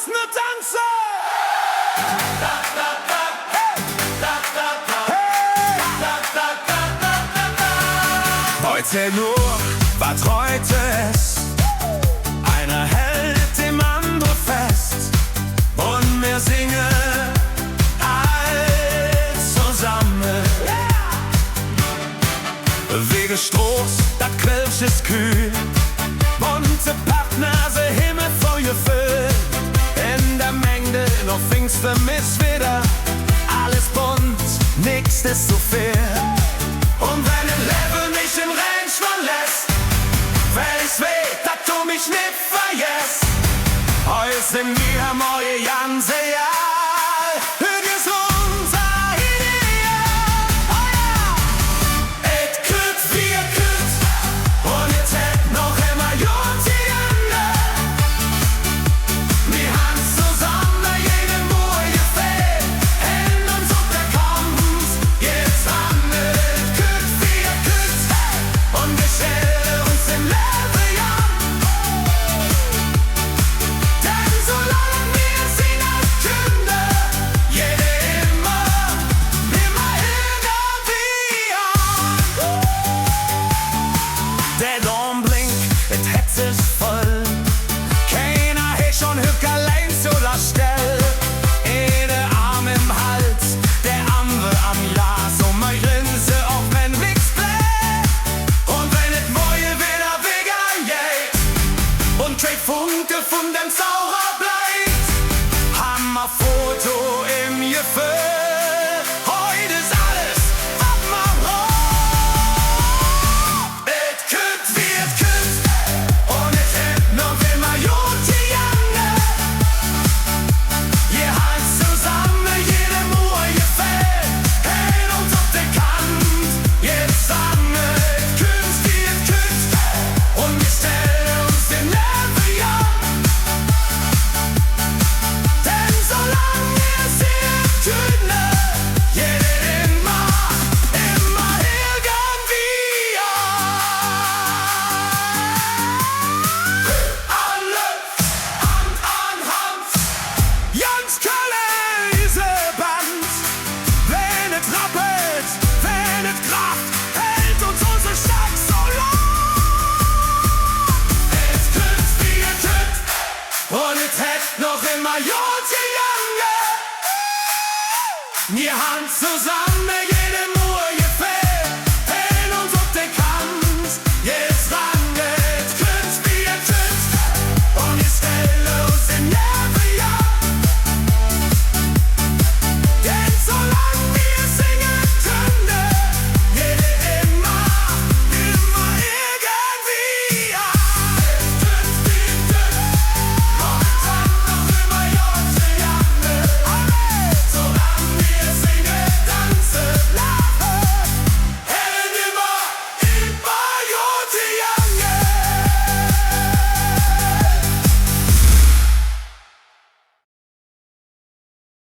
lass nur tanzen! Heute nur, was heute ist. Einer hält dem anderen fest und wir singen all zusammen. Wegen Stroß, das Quelsch ist kühl, bunte Pappnase, Himmel voll gefüllt. In der Menge noch Pfingstmis wieder, alles bunt, nix ist so fair. Und wenn ein Level mich im Range verlässt, wenn's weh, dass du mich nicht vergisst. Heute sind wir neue ganze Jahr, hört ist unser Ideal. Oh ja! Et kütt, wir kütt, und jetzt hätt noch immer Jod die Ende. Wir haben zusammen jede Mur gefällt, Händ uns auf der Kampf, jetzt an. Und wir stellen uns im Leben an. Denn solange wir sind als Kinder, jede immer irgendwie an. Der Domblink, et Hetz ist voll. Keiner hat schon Hück allein zu der Stelle. Eine Arm im Hals, der andere am Glas. Und mein Grinse, auch wenn nix bläht. Und wenn et Moje wieder vegan geht und Trade Funke von dem Saurer bleibt, Hammerfoto im Gefühl. Heute ist alles, was man braucht. Et kütt wird kütt und et hätt noch immer Jod die Jange. Wir haben zusammen jede Mur gefällt, Händ uns auf der Kant, jetzt sagen et kütt wird kütt und wir stellen uns den Nerven an. Denn solange wir sind Tüne, jede immer irgendwie an. Alle Hand an Hand, ganz Köln diese Band. Wenn es rappelt, wenn es kracht, hält uns unsere Stadt so lang. Es kütt, wir kütt, und es hätt noch immer Jod die Jange. Wir haben zusammen jede